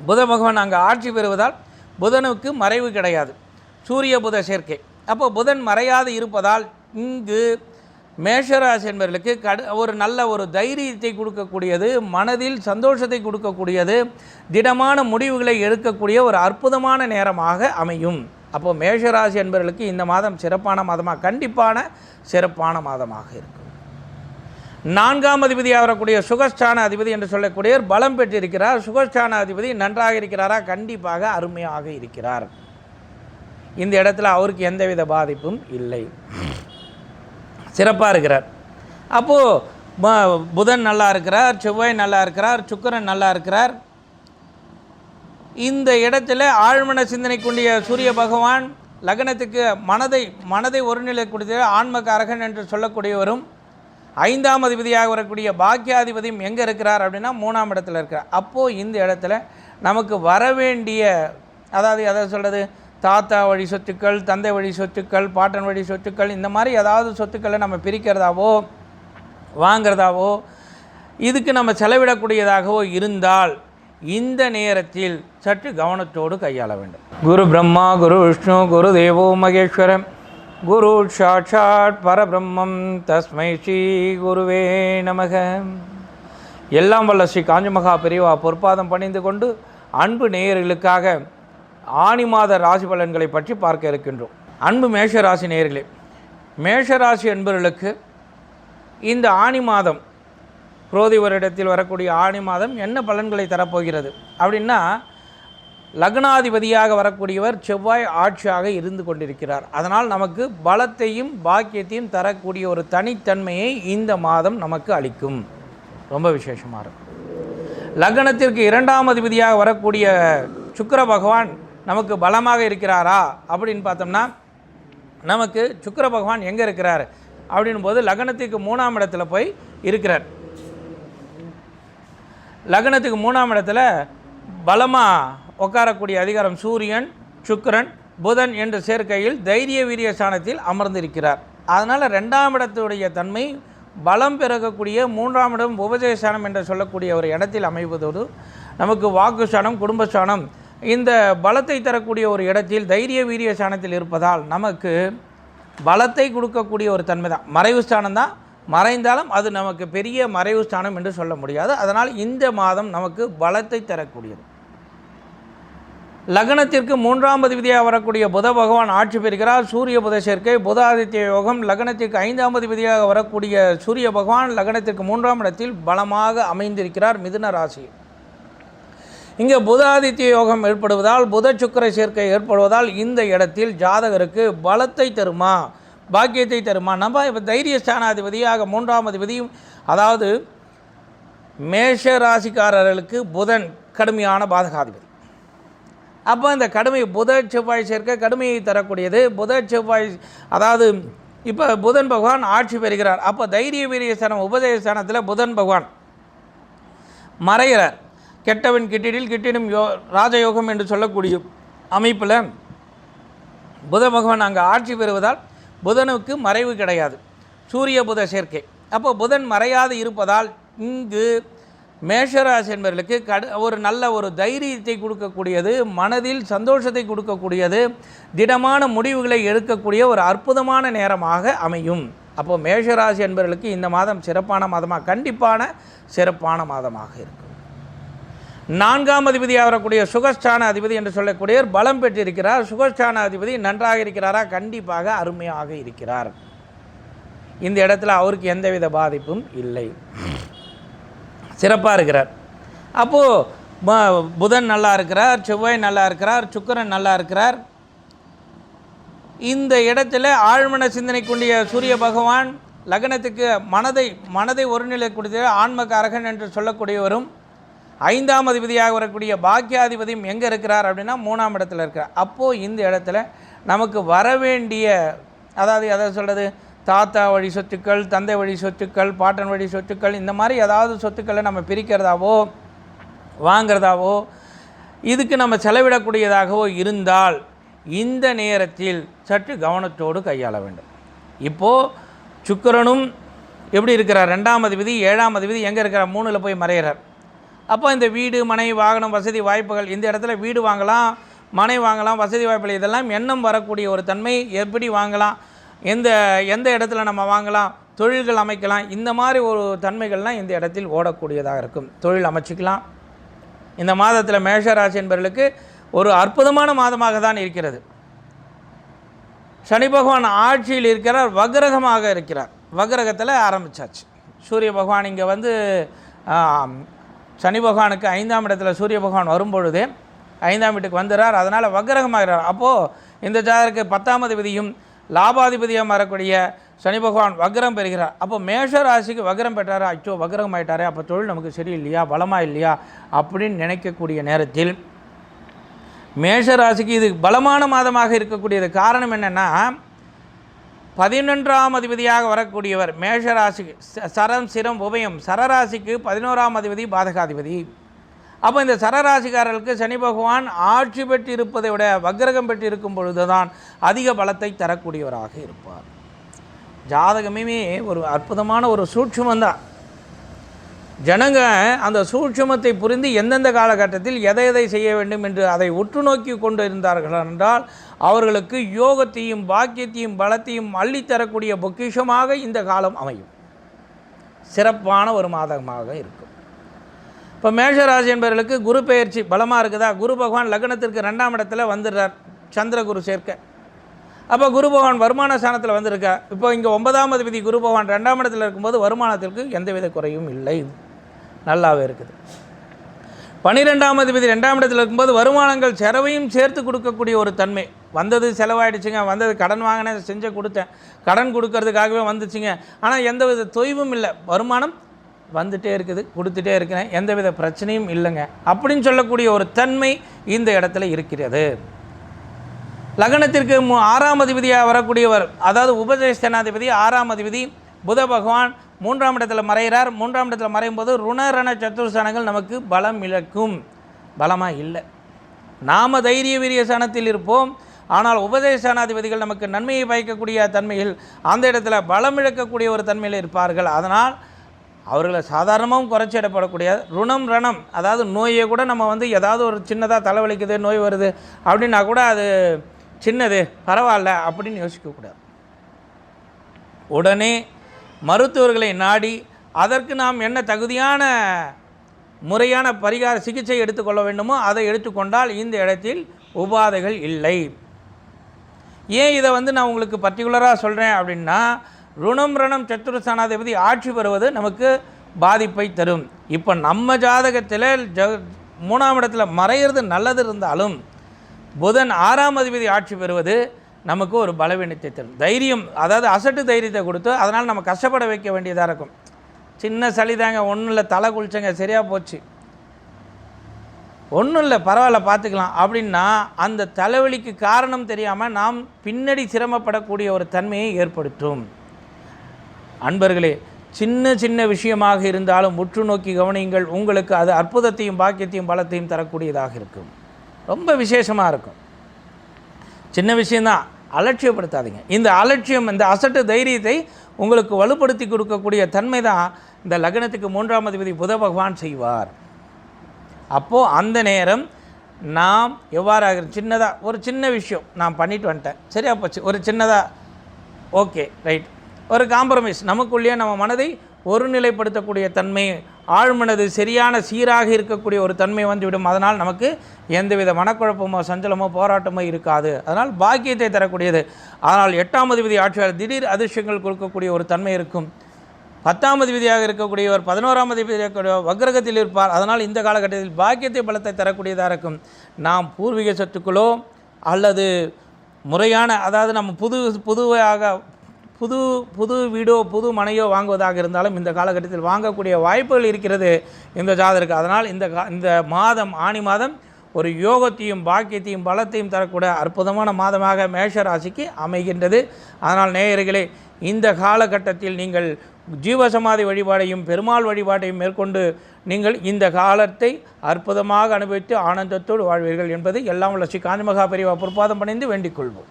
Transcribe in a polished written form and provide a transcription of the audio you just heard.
புத பகவான் அங்கே ஆட்சி பெறுவதால் புதனுக்கு மறைவு கிடையாது, சூரிய புத சேர்க்கை. அப்போ புதன் மறையாது இருப்பதால் இங்கு மேஷராசி என்பவர்களுக்கு ஒரு நல்ல ஒரு தைரியத்தை கொடுக்கக்கூடியது, மனதில் சந்தோஷத்தை கொடுக்கக்கூடியது, திடமான முடிவுகளை எடுக்கக்கூடிய ஒரு அற்புதமான நேரமாக அமையும். அப்போது மேஷராசி என்பவர்களுக்கு இந்த மாதம் சிறப்பான மாதமாக, கண்டிப்பான சிறப்பான மாதமாக இருக்கும். 4ஆம் அதிபதியாக வரக்கூடிய சுகஸ்தான அதிபதி என்று சொல்லக்கூடியவர் பலம் பெற்றிருக்கிறார். சுகஸ்தான அதிபதி நன்றாக இருக்கிறாரா? கண்டிப்பாக அருமையாக இருக்கிறார். இந்த இடத்துல அவருக்கு எந்தவித பாதிப்பும் இல்லை, சிறப்பாக இருக்கிறார். அப்போது புதன் நல்லா இருக்கிறார், செவ்வாய் நல்லா இருக்கிறார், சுக்கிரன் நல்லா இருக்கிறார். இந்த இடத்துல ஆழ்மன சிந்தனை கொண்டிய சூரிய பகவான் லக்னத்துக்கு மனதை ஒருநிலை கொடுத்த ஆன்மகாரகன் என்று சொல்லக்கூடியவரும் 5ஆம் அதிபதியாக வரக்கூடிய பாக்கியாதிபதியும் எங்கே இருக்கிறார் அப்படின்னா 3ஆம் இடத்துல இருக்கிறார். அப்போது இந்த இடத்துல நமக்கு வரவேண்டிய, அதாவது எதை சொல்கிறது, தாத்தா வழி சொத்துக்கள், தந்தை வழி சொத்துக்கள், பாட்டன் வழி சொத்துக்கள், இந்த மாதிரி ஏதாவது சொத்துக்களை நம்ம பிரிக்கிறதாவோ வாங்கிறதாவோ இதுக்கு நம்ம செலவிடக்கூடியதாகவோ இருந்தால் இந்த நேரத்தில் சற்று கவனத்தோடு கையாள வேண்டும். குரு பிரம்மா குரு விஷ்ணு குரு தேவோ மகேஸ்வரம் குரு சாட்சாத் பரபிரம்மம் தஸ்மை ஸ்ரீ குருவே நமக. எல்லாம் வல்ல ஸ்ரீ காஞ்சிமகா பெரியவா பொற்பாதம் பணிந்து கொண்டு அன்பு நேயர்களுக்காக ஆனி மாத ராசி பலன்களை பற்றி பார்க்க இருக்கின்றோம். அன்பு மேஷராசி நேயர்களே, மேஷராசி என்பவர்களுக்கு இந்த ஆனி மாதம், குரோதி வருடத்தில் வரக்கூடிய ஆனி மாதம் என்ன பலன்களை தரப்போகிறது அப்படின்னா, லக்னாதிபதியாக வரக்கூடியவர் செவ்வாய் ஆட்சியாக இருந்து கொண்டிருக்கிறார். அதனால் நமக்கு பலத்தையும் பாக்கியத்தையும் தரக்கூடிய ஒரு தனித்தன்மையை இந்த மாதம் நமக்கு அளிக்கும். ரொம்ப விசேஷமாக இருக்கும். லக்னத்திற்கு 2ஆம் அதிபதியாக வரக்கூடிய சுக்கிர பகவான் நமக்கு பலமாக இருக்கிறாரா அப்படின்னு பார்த்தோம்னா, நமக்கு சுக்கிர பகவான் எங்கே இருக்கிறார் அப்படின் போது லக்னத்துக்கு 3ஆம் இடத்துல போய் இருக்கிறார். லக்னத்துக்கு 3ஆம் இடத்துல பலமாக உட்காரக்கூடிய அதிகாரம் சூரியன், சுக்கிரன், புதன் என்ற சேர்க்கையில் தைரிய வீரிய ஸ்தானத்தில் அமர்ந்திருக்கிறார். அதனால் 2ஆம் இடத்துடைய தன்மை பலம் பெருகக்கூடிய 3ஆம் இடம் உபஜயஸ்தானம் என்று சொல்லக்கூடிய ஒரு இடத்தில் அமைவதோடு நமக்கு வாக்குஸ்தானம், குடும்பஸ்தானம், இந்த பலத்தை தரக்கூடிய ஒரு இடத்தில் தைரிய வீரிய ஸ்தானத்தில் இருப்பதால் நமக்கு பலத்தை கொடுக்கக்கூடிய ஒரு தன்மை தான். மறைவு ஸ்தானம் தான், மறைந்தாலும் அது நமக்கு பெரிய மறைவு ஸ்தானம் என்று சொல்ல முடியாது. அதனால் இந்த மாதம் நமக்கு பலத்தை தரக்கூடியது. லக்னத்திற்கு 3ஆம் அதிபதியாக வரக்கூடிய புத பகவான் ஆட்சி பெறுகிறார். சூரிய புத சேர்க்கை, புதாதித்ய யோகம். லக்னத்திற்கு 5ஆம் அதிபதியாக வரக்கூடிய சூரிய பகவான் லக்னத்திற்கு 3ஆம் இடத்தில் பலமாக அமைந்திருக்கிறார் மிதுன ராசி. இங்கே புதாதித்ய யோகம் ஏற்படுவதால், புத சுக்கிர சேர்க்கை ஏற்படுவதால் இந்த இடத்தில் ஜாதகருக்கு பலத்தை தருமா, பாக்கியத்தை தருமா? நம்ம இப்போ தைரிய ஸ்தானாதிபதியாக 3ஆம் அதிபதியும், அதாவது மேஷ ராசிக்காரர்களுக்கு புதன் கடுமையான பாதகாதிபதி. அப்போ இந்த கடுமை புத செவ்வாய் சேர்க்கை கடுமையை தரக்கூடியது. புத செவ்வாய், அதாவது இப்போ புதன் பகவான் ஆட்சி பெறுகிறார். அப்போ தைரிய வீரிய ஸ்தானம் உபதயஸ்தானத்தில் புதன் பகவான் மறைகிறார். கெட்டவன் கிட்டிடில் கிட்டிடும் ராஜயோகம் என்று சொல்லக்கூடிய அமைப்பில் புத பகவான் அங்கே ஆட்சி பெறுவதால் புதனுக்கு மறைவு கிடையாது, சூரிய புத சேர்க்கை. அப்போ புதன் மறையாது இருப்பதால் இங்கு மேஷராசி என்பவர்களுக்கு ஒரு நல்ல ஒரு தைரியத்தை கொடுக்கக்கூடியது, மனதில் சந்தோஷத்தை கொடுக்கக்கூடியது, திடமான முடிவுகளை எடுக்கக்கூடிய ஒரு அற்புதமான நேரமாக அமையும். அப்போது மேஷராசி என்பவர்களுக்கு இந்த மாதம் சிறப்பான மாதமாக, கண்டிப்பான சிறப்பான மாதமாக இருக்கும். 4ஆம் அதிபதியாக வரக்கூடிய சுகஸ்தான அதிபதி என்று சொல்லக்கூடியவர் பலம் பெற்றிருக்கிறார். சுகஸ்தான அதிபதி நன்றாக இருக்கிறாரா? கண்டிப்பாக அருமையாக இருக்கிறார். இந்த இடத்துல அவருக்கு எந்தவித பாதிப்பும் இல்லை, சிறப்பாக இருக்கிறார். அப்போது புதன் நல்லா இருக்கிறார், செவ்வாய் நல்லா இருக்கிறார், சுக்கிரன் நல்லா இருக்கிறார். இந்த இடத்துல ஆழ்மன சிந்தனை கொண்டிய சூரிய பகவான் லக்னத்துக்கு மனதை ஒருநிலை கொடுத்த ஆன்மகாரகன் என்று சொல்லக்கூடியவரும் 5ஆம் அதிபதியாக வரக்கூடிய பாக்கியாதிபதியும் எங்கே இருக்கிறார் அப்படின்னா 3ஆம் இடத்துல இருக்கிறார். அப்போது இந்த இடத்துல நமக்கு வரவேண்டிய, அதாவது எதை சொல்கிறது, தாத்தா வழி சொத்துக்கள், தந்தை வழி சொத்துக்கள், பாட்டன் வழி சொத்துக்கள், இந்த மாதிரி ஏதாவது சொத்துக்களை நம்ம பிரிக்கிறதாவோ வாங்கிறதாவோ இதுக்கு நம்ம செலவிடக்கூடியதாகவோ இருந்தால் இந்த நேரத்தில் சற்று கவனத்தோடு கையாள வேண்டும். இப்போது சுக்கிரனும் எப்படி இருக்கிறார், 2ஆம் அதிபதி 7ஆம் அதிபதி எங்கே இருக்கிறார், 3ல் போய் மறைகிறார். அப்போ இந்த வீடு, மனை, வாகனம், வசதி வாய்ப்புகள், இந்த இடத்துல வீடு வாங்கலாம், மனை வாங்கலாம், வசதி வாய்ப்புகள், இதெல்லாம் எண்ணம் வரக்கூடிய ஒரு தன்மை. எப்படி வாங்கலாம், எந்த இடத்துல நம்ம வாங்கலாம், தொழில்கள் அமைக்கலாம், இந்த மாதிரி ஒரு தன்மைகள்லாம் இந்த இடத்தில் ஓடக்கூடியதாக இருக்கும். தொழில் அமைச்சிக்கலாம். இந்த மாதத்தில் மேஷராசி என்பவர்களுக்கு ஒரு அற்புதமான மாதமாக தான் இருக்கிறது. சனி பகவான் ஆட்சியில் இருக்கிறார், வக்ரகமாக இருக்கிறார். வக்ரகத்தில் ஆரம்பித்தாச்சு. சூரிய பகவான் இங்கே வந்து சனி பகவானுக்கு 5ஆம் இடத்துல சூரிய பகவான் வரும்பொழுதே 5ஆம் வீட்டுக்கு வந்துடுறார். அதனால் வக்ரகமாகிறார். அப்போது இந்த ஜாதகருக்கு 10ஆம் அதிபதியும் லாபாதிபதியாக வரக்கூடிய சனி பகவான் வக்ரம் பெறுகிறார். அப்போ மேஷ ராசிக்கு வக்ரம் பெற்றார். அச்சோ வக்ரம் ஆகிட்டாரே, அப்போ தொழில் நமக்கு சரியில்லையா, பலமாக இல்லையா அப்படின்னு நினைக்கக்கூடிய நேரத்தில் மேஷ ராசிக்கு இது பலமான மாதமாக இருக்கக்கூடியது. காரணம் என்னென்னா 11ஆம் அதிபதியாக வரக்கூடியவர் மேஷ ராசிக்கு சரம், சிரம், உபயம், சரராசிக்கு 11ஆம் அதிபதி பாதகாதிபதி. அப்போ இந்த சரராசிக்காரர்களுக்கு சனி பகவான் ஆட்சி பெற்று இருப்பதை விட வக்ரகம் பெற்று இருக்கும் பொழுது தான் அதிக பலத்தை தரக்கூடியவராக இருப்பார். ஜாதகமே ஒரு அற்புதமான ஒரு சூட்சுமம் தான். ஜனங்க அந்த சூட்சுமத்தை புரிந்து எந்தெந்த காலகட்டத்தில் எதை செய்ய வேண்டும் என்று அதை உற்று நோக்கி கொண்டு இருந்தார்கள் என்றால் அவர்களுக்கு யோகத்தையும் பாக்கியத்தையும் பலத்தையும் அள்ளித்தரக்கூடிய பொக்கிஷமாக இந்த காலம் அமையும். சிறப்பான ஒரு மாதமாக இருக்கும். இப்போ மேஷராசி என்பவர்களுக்கு குரு பெயர்ச்சி பலமாக இருக்குதா? குரு பகவான் லக்னத்திற்கு 2ஆம் இடத்துல வந்துடுறார், சந்திர குரு சேர்க்க. அப்போ குரு பகவான் வருமான ஸ்தானத்தில் வந்திருக்கா. இப்போ இங்கே 9ஆம் அதிபதி குரு பகவான் 2ஆம் இடத்தில் இருக்கும்போது வருமானத்திற்கு எந்தவித குறையும் இல்லை, நல்லாவே இருக்குது. 12ஆம் அதிபதி 2ஆம் இடத்தில் இருக்கும்போது வருமானங்கள் செலவையும் சேர்த்து கொடுக்கக்கூடிய ஒரு தன்மை. வந்தது செலவாயிடுச்சுங்க, வந்தது கடன் வாங்கினேன், செஞ்சு கொடுத்தேன், கடன் கொடுக்கறதுக்காகவே வந்துச்சுங்க, ஆனால் எந்தவித தொய்வும் இல்லை, வருமானம் வந்துகிட்டே இருக்குது, கொடுத்துட்டே இருக்கிறேன், எந்தவித பிரச்சனையும் இல்லைங்க அப்படின்னு சொல்லக்கூடிய ஒரு தன்மை இந்த இடத்துல இருக்கிறது. லக்னத்திற்கு 6ஆம் அதிபதியாக வரக்கூடியவர், அதாவது உபஜயஸ்தானாதிபதி 6ஆம் அதிபதி புத பகவான் 3ஆம் இடத்துல மறைகிறார். 3ஆம் இடத்துல மறையும் போது ருணரண சத்துருஸ்தானங்கள் நமக்கு பலம் இழக்கும், பலமாக இல்லை. நாம தைரிய வீரிய ஸ்தானத்தில் இருப்போம், ஆனால் உபதேசனாதிபதிகள் நமக்கு நன்மையை பயக்கக்கூடிய தன்மையில் அந்த இடத்துல பலம் இழக்கக்கூடிய ஒரு தன்மையில் இருப்பார்கள். அதனால் அவர்களை சாதாரணமாகவும் குறைச்சிடப்படக்கூடிய ரணம், அதாவது நோயை கூட நம்ம வந்து ஏதாவது ஒரு சின்னதாக தலைவலிக்குது, நோய் வருது அப்படின்னா கூட அது சின்னது பரவாயில்ல அப்படின்னு யோசிக்கக்கூடாது. உடனே மருத்துவர்களை நாடி அதற்கு நாம் என்ன தகுதியான முறையான பரிகார சிகிச்சை எடுத்துக்கொள்ள வேண்டுமோ அதை எடுத்துக்கொண்டால் இந்த இடத்தில் உபாதைகள் இல்லை. ஏன் இதை வந்து நான் உங்களுக்கு பர்டிகுலராக சொல்கிறேன் அப்படின்னா, ருணம் சத்துருஸ்தானாதிபதி ஆட்சி பெறுவது நமக்கு பாதிப்பை தரும். இப்போ நம்ம ஜாதகத்தில் 3ஆம் இடத்துல மறையிறது நல்லது இருந்தாலும் புதன் 6ஆம் அதிபதி ஆட்சி பெறுவது நமக்கு ஒரு பலவீனத்தை தரும். தைரியம், அதாவது அசட்டு தைரியத்தை கொடுத்து அதனால் நம்ம கஷ்டப்பட வைக்க வேண்டியதாக இருக்கும். சின்ன சளி தாங்க, ஒன்றும் இல்லை, தலை குளிச்சங்க, சரியாக போச்சு, ஒன்றும் இல்லை, பரவாயில்ல பார்த்துக்கலாம் அப்படின்னா அந்த தலைவலிக்கு காரணம் தெரியாமல் நாம் பின்னாடி சிரமப்படக்கூடிய ஒரு தன்மையை ஏற்படுத்தும். அன்பர்களே, சின்ன விஷயமாக இருந்தாலும் உற்று நோக்கி கவனியுங்கள், உங்களுக்கு அது அற்புதத்தையும் பாக்கியத்தையும் பலத்தையும் தரக்கூடியதாக இருக்கும். ரொம்ப விசேஷமாக இருக்கும். சின்ன விஷயந்தான், அலட்சியப்படுத்தாதீங்க. இந்த அலட்சியம், இந்த அசட்டு தைரியத்தை உங்களுக்கு வலுப்படுத்தி கொடுக்கக்கூடிய தன்மை தான் இந்த லக்னத்துக்கு 3ஆம் அதிபதி புத பகவான் செய்வார். அப்போது அந்த நேரம் நாம் எவ்வாறாக சின்னதாக ஒரு சின்ன விஷயம் நான் பண்ணிட்டு வந்துட்டேன், சரியா போச்சு, ஒரு சின்னதாக ஓகே ரைட், ஒரு காம்ப்ரமைஸ், நமக்குள்ளேயே நம்ம மனதை ஒருநிலைப்படுத்தக்கூடிய தன்மை, ஆழ்மனது சரியான சீராக இருக்கக்கூடிய ஒரு தன்மை வந்துவிடும். அதனால் நமக்கு எந்தவித மனக்குழப்பமோ சஞ்சலமோ போராட்டமோ இருக்காது. அதனால் பாக்கியத்தை தரக்கூடியது. ஆனால் 8ஆம் அதிபதி ஆட்சியாளர் திடீர் அதிர்ஷ்டங்கள் கொடுக்கக்கூடிய ஒரு தன்மை இருக்கும். 10ஆம் அதிபதியாக இருக்கக்கூடியவர் 11ஆம் அதிபதியாக வக்ரகத்தில் இருப்பார். அதனால் இந்த காலகட்டத்தில் பாக்கியத்தை பலத்தை தரக்கூடியதாக இருக்கும். நாம் பூர்வீக சொத்துக்களோ அல்லது முறையான, அதாவது நம்ம புது வீடோ புது மனையோ வாங்குவதாக இருந்தாலும் இந்த காலகட்டத்தில் வாங்கக்கூடிய வாய்ப்புகள் இருக்கிறது இந்த ஜாதகருக்கு. அதனால் இந்த மாதம், ஆனி மாதம், ஒரு யோகத்தையும் பாக்கியத்தையும் பலத்தையும் தரக்கூடிய அற்புதமான மாதமாக மேஷ ராசிக்கு அமைகின்றது. அதனால் நேயர்களே, இந்த காலகட்டத்தில் நீங்கள் ஜீவசமாதி வழிபாடையும் பெருமாள் வழிபாட்டையும் மேற்கொண்டு நீங்கள் இந்த காலத்தை அற்புதமாக அனுபவித்து ஆனந்தத்தோடு வாழ்வீர்கள் என்பது எல்லாம் வல்ல ஸ்ரீ காஞ்சி மகா பெரியவா பொற்பாதம் பணிந்து வேண்டிக் கொள்வோம்.